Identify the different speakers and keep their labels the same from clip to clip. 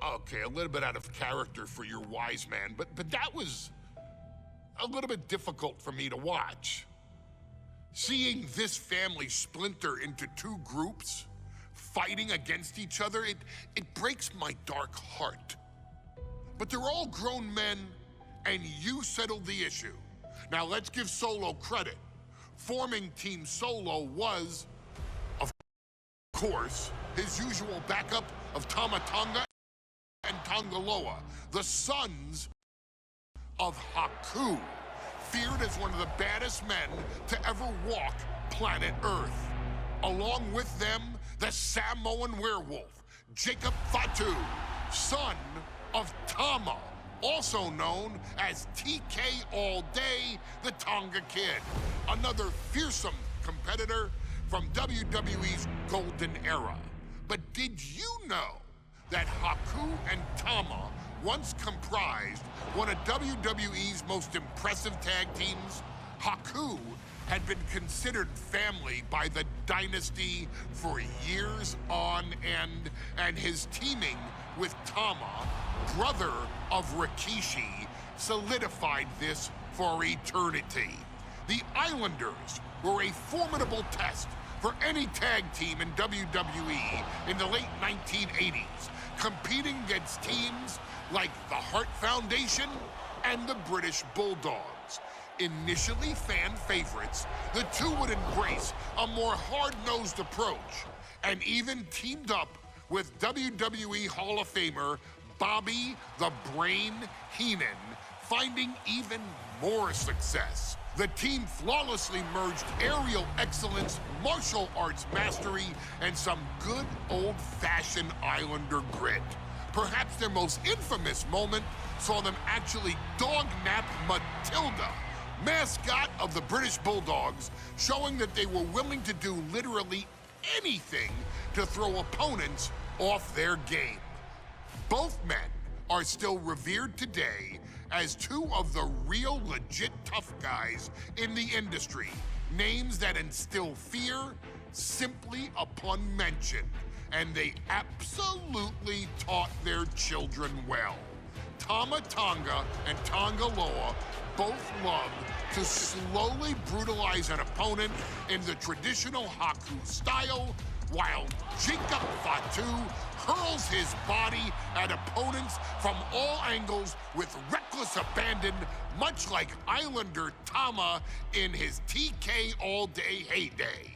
Speaker 1: Okay, a little bit out of character for your wise man, but that was a little bit difficult for me to watch. Seeing this family splinter into two groups, fighting against each other, it breaks my dark heart. But they're all grown men, and you settled the issue. Now let's give Solo credit. Forming Team Solo was, of course, his usual backup of Tama Tonga and Tongaloa, the sons of Haku, feared as one of the baddest men to ever walk planet Earth. Along with them, the Samoan werewolf, Jacob Fatu, son of Tama, also known as TK All Day, the Tonga Kid, another fearsome competitor from WWE's golden era. But did you know that Haku and Tama once comprised one of WWE's most impressive tag teams? Haku had been considered family by the Dynasty for years on end, and his teaming with Tama, brother of Rikishi, solidified this for eternity. The Islanders were a formidable test for any tag team in WWE in the late 1980s, competing against teams like the Hart Foundation and the British Bulldogs. Initially fan favorites, the two would embrace a more hard-nosed approach and even teamed up with WWE Hall of Famer Bobby the Brain Heenan, finding even more success. The team flawlessly merged aerial excellence, martial arts mastery, and some good old-fashioned Islander grit. Perhaps their most infamous moment saw them actually dog-nap Matilda, mascot of the British Bulldogs, showing that they were willing to do literally anything to throw opponents off their game. Both men are still revered today as two of the real legit tough guys in the industry, names that instill fear simply upon mention, and they absolutely taught their children well. Tama Tonga and Tongaloa both love to slowly brutalize an opponent in the traditional Haku style, while Jacob Fatu hurls his body at opponents from all angles with reckless abandon, much like Islander Tama in his TK All Day heyday.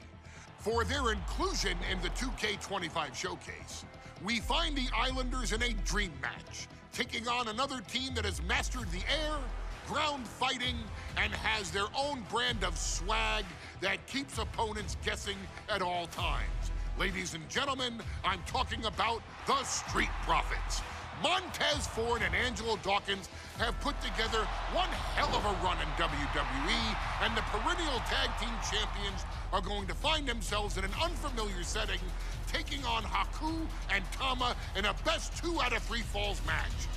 Speaker 1: For their inclusion in the 2K25 showcase, we find the Islanders in a dream match, taking on another team that has mastered the air, ground fighting, and has their own brand of swag that keeps opponents guessing at all times. Ladies and gentlemen, I'm talking about the Street Profits. Montez Ford and Angelo Dawkins have put together one hell of a run in WWE, and the perennial tag team champions are going to find themselves in an unfamiliar setting, taking on Haku and Tama in a best 2 out of 3 falls match.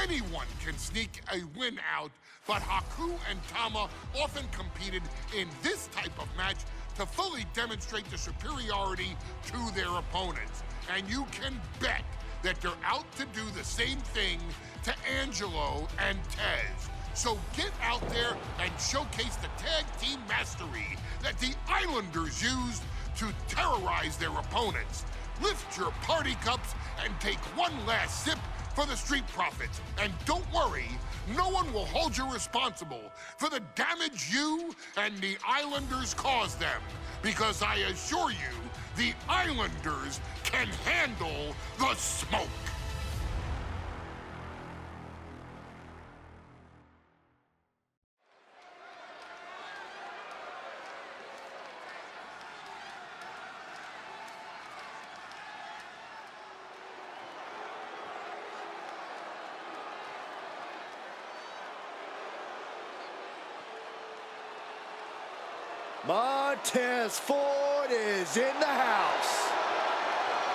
Speaker 1: Anyone can sneak a win out, but Haku and Tama often competed in this type of match to fully demonstrate the superiority to their opponents. And you can bet that they're out to do the same thing to Angelo and Tez. So get out there and showcase the tag team mastery that the Islanders used to terrorize their opponents. Lift your party cups and take one last sip for the Street Profits. And don't worry, no one will hold you responsible for the damage you and the Islanders caused them, because I assure you, the Islanders can handle the smoke.
Speaker 2: Montez Ford is in the house.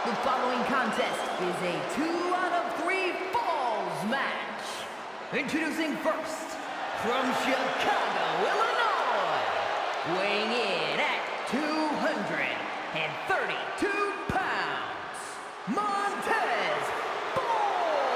Speaker 3: The following contest is a 2 out of 3 falls match. Introducing first, from Chicago, Illinois, weighing in at 232 pounds, Montez Ford.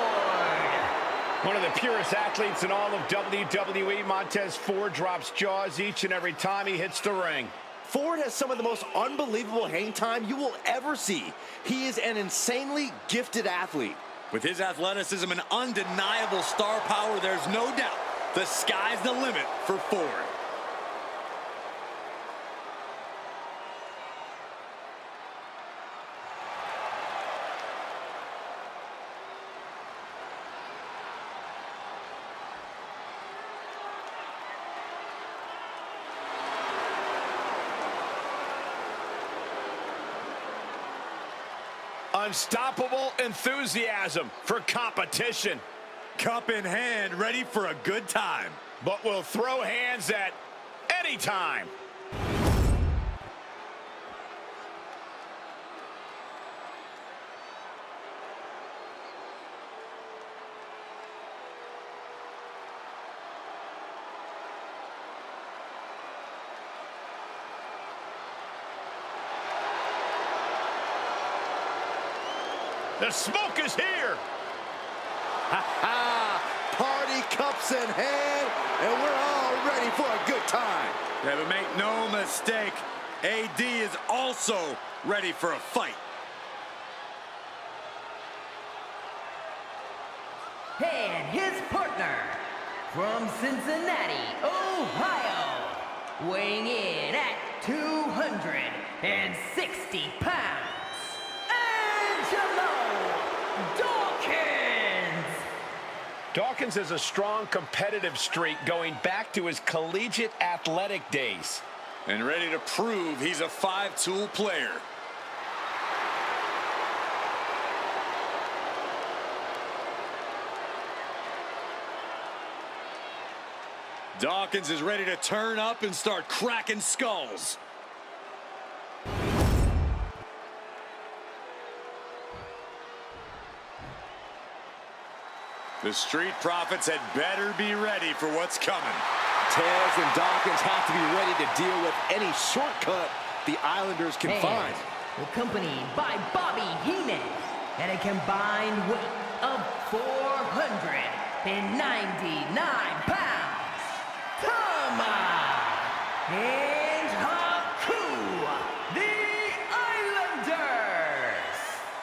Speaker 4: One of the purest athletes in all of WWE, Montez Ford drops jaws each and every time he hits the ring.
Speaker 2: Ford has some of the most unbelievable hang time you will ever see. He is an insanely gifted athlete.
Speaker 5: With his athleticism and undeniable star power, there's no doubt the sky's the limit for Ford.
Speaker 4: Unstoppable enthusiasm for competition.
Speaker 5: Cup in hand, ready for a good time.
Speaker 4: But will throw hands at any time. The smoke is here.
Speaker 2: Ha-ha! Party cups in hand, and we're all ready for a good time.
Speaker 5: Yeah, but make no mistake, AD is also ready for a fight.
Speaker 3: And his partner from Cincinnati, Ohio, weighing in at 260 pounds, Angelo Dawkins!
Speaker 4: Dawkins has a strong competitive streak going back to his collegiate athletic days.
Speaker 5: And ready to prove he's a five-tool player. Dawkins is ready to turn up and start cracking skulls. The Street Profits had better be ready for what's coming.
Speaker 2: Taz and Dawkins have to be ready to deal with any shortcut the Islanders can find.
Speaker 3: Accompanied by Bobby Heenan at a combined weight of 499 pounds, Tama and Haku, the Islanders.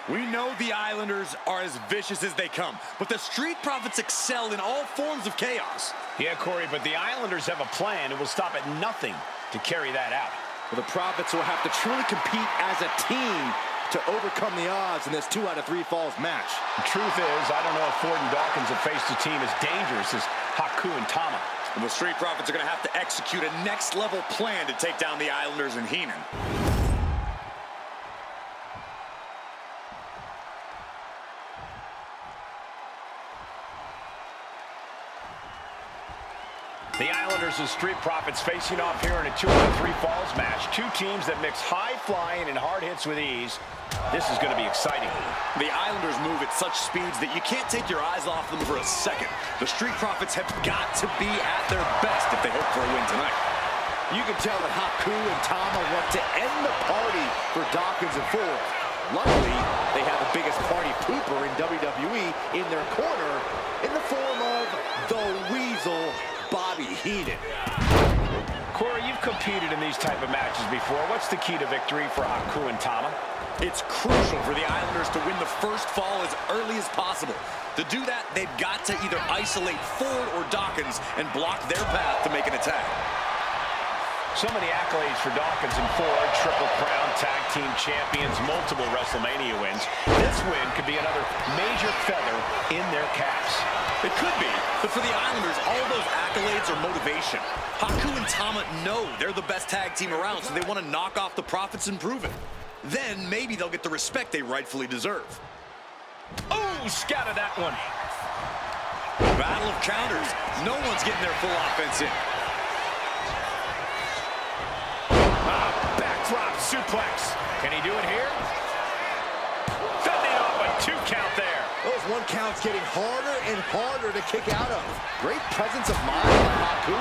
Speaker 5: We know the Islanders are as vicious as they come, but the Street Profits excel in all forms of chaos.
Speaker 4: Yeah, Corey, but the Islanders have a plan and will stop at nothing to carry that out.
Speaker 2: Well, the Profits will have to truly compete as a team to overcome the odds in this 2 out of 3 falls match.
Speaker 4: The truth is, I don't know if Ford and Dawkins have faced a team as dangerous as Haku and Tama.
Speaker 5: And the Street Profits are going to have to execute a next-level plan to take down the Islanders and Heenan.
Speaker 4: The Islanders and Street Profits facing off here in a 2 out of 3 falls match. Two teams that mix high flying and hard hits with ease. This is going to be exciting.
Speaker 5: The Islanders move at such speeds that you can't take your eyes off them for a second. The Street Profits have got to be at their best if they hope for a win tonight.
Speaker 2: You can tell that Haku and Tama want to end the party for Dawkins and Ford. Luckily, they have the biggest party pooper in WWE in their corner in the form of the Weasel, Bobby Heenan.
Speaker 4: Corey, you've competed in these type of matches before. What's the key to victory for Haku and Tama?
Speaker 5: It's crucial for the Islanders to win the first fall as early as possible. To do that, they've got to either isolate Ford or Dawkins and block their path to make an attack.
Speaker 4: So many accolades for Dawkins and Ford. Triple Crown Tag Team Champions, multiple WrestleMania wins. This win could be another major feather in their caps.
Speaker 5: It could be, but for the Islanders, all those accolades are motivation. Haku and Tama know they're the best tag team around, so they want to knock off the Profits and prove it. Then maybe they'll get the respect they rightfully deserve.
Speaker 4: Oh, scattered that one.
Speaker 5: Battle of counters. No one's getting their full offense in.
Speaker 4: Backdrop suplex. Can he do it here? Fending off a 2 count there.
Speaker 2: Those 1 counts getting harder and harder to kick out of. Great presence of mind by Haku.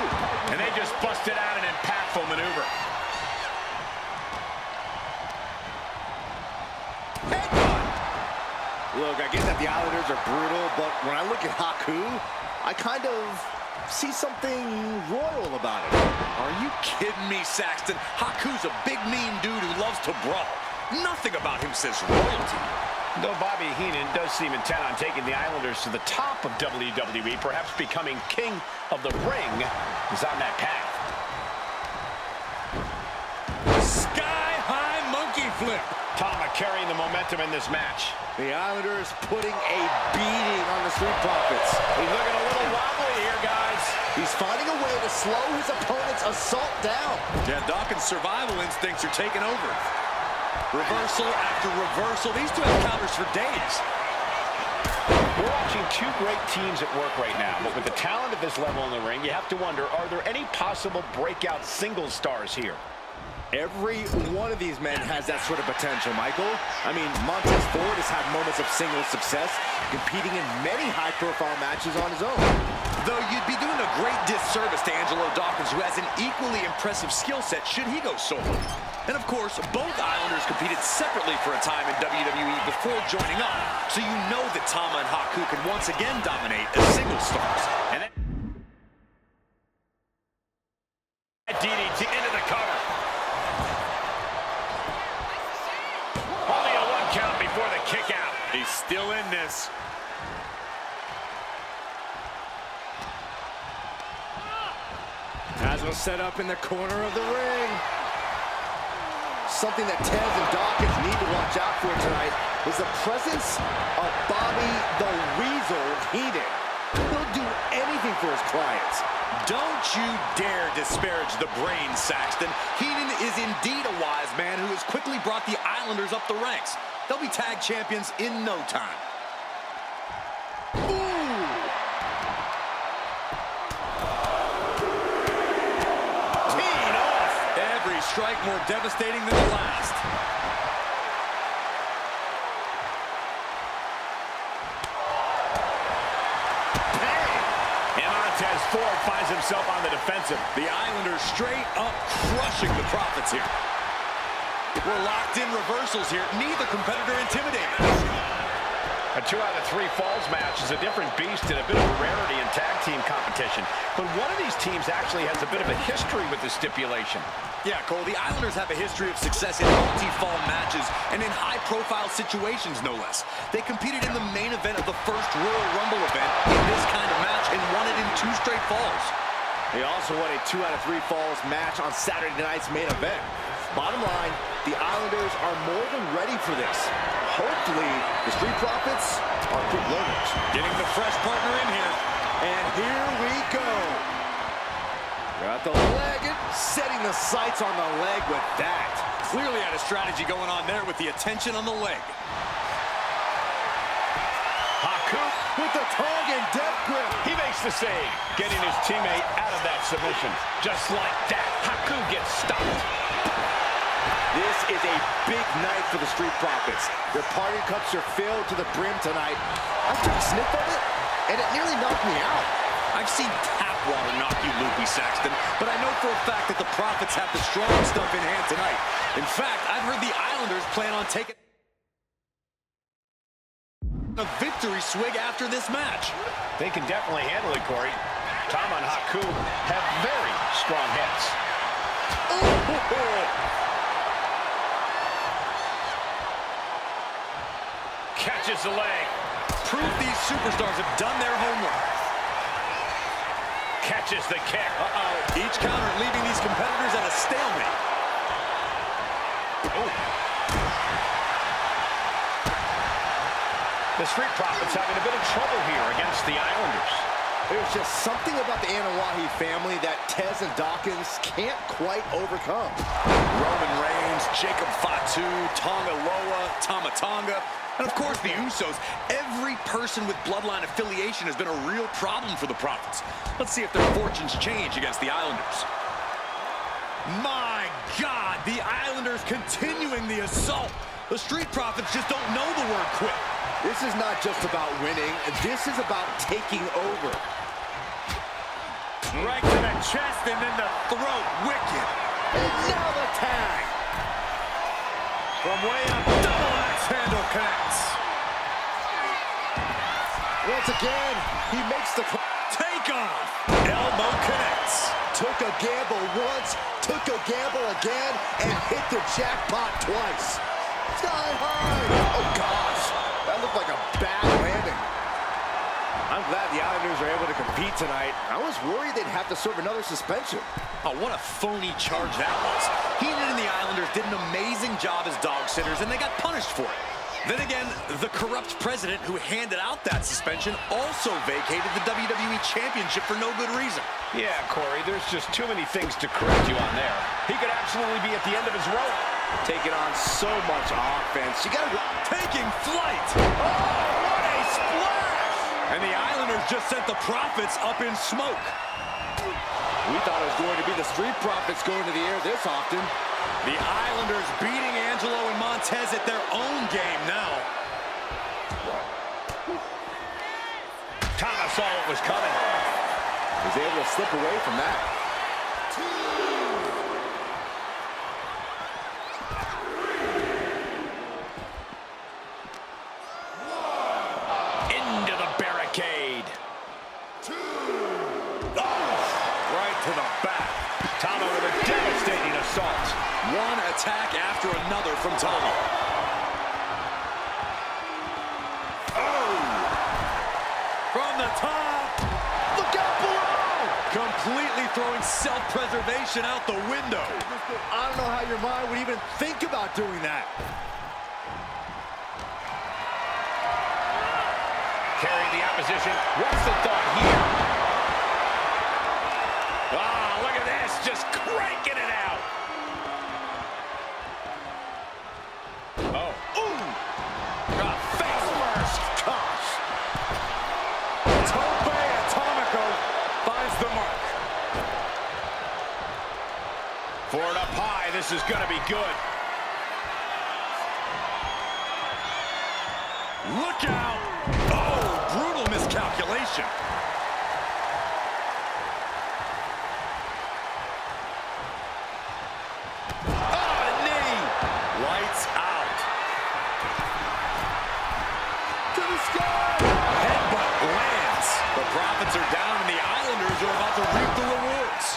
Speaker 4: And they just busted out an impactful maneuver.
Speaker 2: Look, I get that the Islanders are brutal, but when I look at Haku, I kind of see something royal about it.
Speaker 5: Are you kidding me, Saxton? Haku's a big, mean dude who loves to brawl. Nothing about him says royalty.
Speaker 4: Though Bobby Heenan does seem intent on taking the Islanders to the top of WWE, perhaps becoming king of the ring, is on that path.
Speaker 5: Sky-high monkey flip.
Speaker 4: Tama carrying the momentum in this match.
Speaker 2: The Islanders putting a beating on the Street Profits.
Speaker 4: He's looking a little wobbly here, guys.
Speaker 2: He's finding a way to slow his opponent's assault down.
Speaker 5: Yeah, Dawkins' survival instincts are taking over. Reversal after reversal. These two have counters for days.
Speaker 4: We're watching two great teams at work right now, but with the talent at this level in the ring, you have to wonder, are there any possible breakout single stars here?
Speaker 2: Every one of these men has that sort of potential, Michael. I mean, Montez Ford has had moments of single success, competing in many high-profile matches on his own.
Speaker 5: Though you'd be doing a great disservice to Angelo Dawkins, who has an equally impressive skill set should he go solo. And of course, both Islanders competed separately for a time in WWE before joining up, so you know that Tama and Haku can once again dominate as single stars. And that
Speaker 4: DDT into the cover. Only a one count before the kick out.
Speaker 5: he's still in this.
Speaker 2: Tazzo set up in the corner of the ring. Something that Tez and Dawkins need to watch out for tonight is the presence of Bobby the Weasel Heenan. He'll do anything for his clients.
Speaker 5: Don't you dare disparage the brain, Saxton. Heenan is indeed a wise man who has quickly brought the Islanders up the ranks. They'll be tag champions in no time. Strike more devastating than the last.
Speaker 4: And Montez Ford finds himself on the defensive.
Speaker 5: The Islanders straight up crushing the Profits here. We're locked in reversals here. Neither competitor intimidated.
Speaker 4: A 2 out of 3 falls match is a different beast and a bit of a rarity in tag team competition. But one of these teams actually has a bit of a history with the stipulation.
Speaker 5: Yeah, Cole, the Islanders have a history of success in multi-fall matches and in high-profile situations, no less. They competed in the main event of the first Royal Rumble event in this kind of match and won it in 2 straight falls.
Speaker 2: They also won a 2 out of 3 falls match on Saturday night's main event. Bottom line, the Islanders are more than ready for this. Hopefully, the Street Profits are quick learners.
Speaker 5: Getting the fresh partner in here.
Speaker 2: And here we go. Got the leg, setting the sights on the leg with that.
Speaker 5: Clearly had a strategy going on there with the attention on the leg.
Speaker 4: Haku
Speaker 2: With the Tongan death grip.
Speaker 4: He makes the save, getting his teammate out of that submission. Just like that, Haku gets stopped.
Speaker 2: This is a big night for the Street Profits. Their party cups are filled to the brim tonight. I took a sniff of it, and it nearly knocked me out.
Speaker 5: I've seen tap water knock you loopy, Saxton, but I know for a fact that the Profits have the strong stuff in hand tonight. In fact, I've heard the Islanders plan on taking a victory swig after this match.
Speaker 4: They can definitely handle it, Corey. Tama and Haku have very strong heads. Catches the leg.
Speaker 5: Proof these superstars have done their homework.
Speaker 4: Catches the kick.
Speaker 5: Each counter leaving these competitors at a stalemate.
Speaker 4: The Street Profits having a bit of trouble here against the Islanders.
Speaker 2: There's just something about the Anoa'i family that Tez and Dawkins can't quite overcome.
Speaker 5: Roman Reigns, Jacob Fatu, Tonga Loa, Tama Tonga, and of course the Usos. Every person with bloodline affiliation has been a real problem for the Profits. Let's see if their fortunes change against the Islanders. My God, the Islanders continuing the assault. The Street Profits just don't know the word quit.
Speaker 2: This is not just about winning. This is about taking over.
Speaker 5: Right to the chest and then the throat. Wicked.
Speaker 2: And now the tag.
Speaker 5: From way up, double axe handle connects.
Speaker 2: Once again, he makes the
Speaker 5: Takeoff. Elbow connects.
Speaker 2: took a gamble once, took a gamble again, and hit the jackpot twice. Sky high. Oh, gosh. That looked like a bad landing. I'm glad the Islanders are able to compete tonight. I was worried they'd have to serve another suspension.
Speaker 5: Oh, what a phony charge that was. Heenan and the Islanders did an amazing job as dog sitters, and they got punished for it. Then again, the corrupt president who handed out that suspension also vacated the WWE Championship for no good reason.
Speaker 4: Yeah, Corey, there's just too many things to correct you on there. He could absolutely be at the end of his rope.
Speaker 2: Taking on so much offense. You got to...
Speaker 5: Taking flight. Oh, what a splash! And the Islanders just sent the Profits up in smoke.
Speaker 2: We thought it was going to be the Street Profits going to the air this often.
Speaker 5: The Islanders beating Angelo and Montez at their own game now.
Speaker 4: Thomas saw what was coming.
Speaker 2: Was able to slip away from that.
Speaker 4: Into the barricade.
Speaker 5: Right to the back.
Speaker 4: Tama with a devastating assault.
Speaker 5: One attack after another from Tama. Oh! From the top.
Speaker 2: Look out below!
Speaker 5: Completely throwing self-preservation out the window.
Speaker 2: I don't know how your mind would even think about doing that.
Speaker 4: Carrying the opposition. What's the thought here? Ah, look at this. Just cranking it out. Oh. Ooh. Face first.
Speaker 2: Gosh. Tope Atomico finds the mark.
Speaker 4: Forward up high. This is going to be good.
Speaker 5: Look out! Oh, brutal miscalculation. Oh, a knee! Lights out.
Speaker 2: To the sky!
Speaker 5: Headbutt lands. The Profits are down and the Islanders are about to reap the rewards.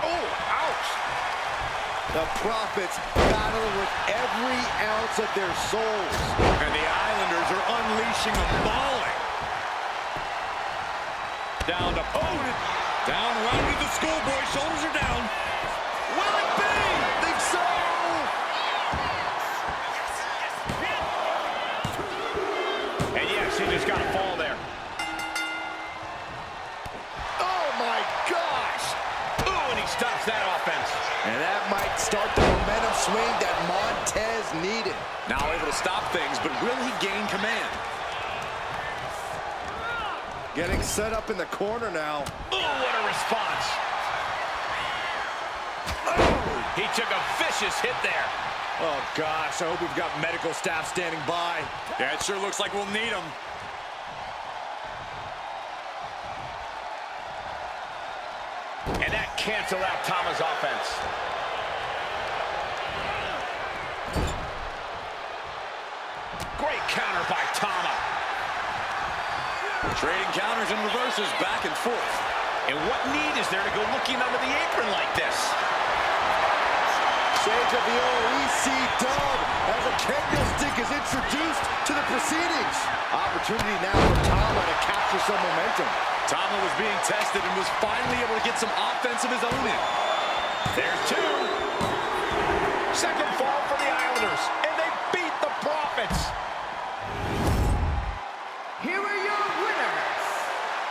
Speaker 2: Oh, ouch! The Profits battling with every ounce of their souls.
Speaker 5: And the Islanders are unleashing a mauling. Down to opponent. Down right to the schoolboy. Shoulders are down. Will it be?
Speaker 2: Think so!
Speaker 4: And yes, he just got a fall there.
Speaker 2: Oh my gosh!
Speaker 4: Ooh, and he stops that offense.
Speaker 2: And that might start the momentum swing that Montez needed.
Speaker 5: Now able to stop things, but will he gain command?
Speaker 2: Getting set up in the corner now.
Speaker 4: Ooh, what a response. Oh, he took a vicious hit there.
Speaker 2: Oh gosh, I hope we've got medical staff standing by.
Speaker 5: Yeah, it sure looks like we'll need him.
Speaker 4: And that canceled out Tama's offense. Great counter by Tama.
Speaker 5: Trading counters and reverses back and forth.
Speaker 4: And what need is there to go looking under the apron like this?
Speaker 2: Shades of the old EC dub as a kendo stick is introduced to the proceedings. Opportunity now for Tama to capture some momentum.
Speaker 5: Tama was being tested and was finally able to get some offense of his own in.
Speaker 4: There's two. Second fall for the Islanders. And they beat the Profits.
Speaker 3: Here are your winners,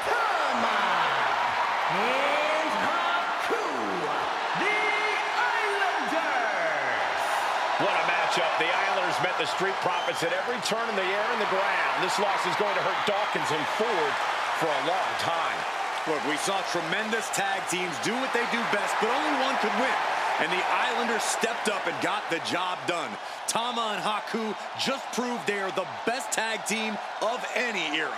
Speaker 3: Tama and Haku, the Islanders.
Speaker 4: What a matchup. The Islanders met the Street Profits at every turn in the air and the ground. This loss is going to hurt Dawkins and Ford for a long time.
Speaker 5: Look, we saw tremendous tag teams do what they do best, but only one could win. And the Islanders stepped up and got the job done. Tama and Haku just proved they are the best tag team of any era.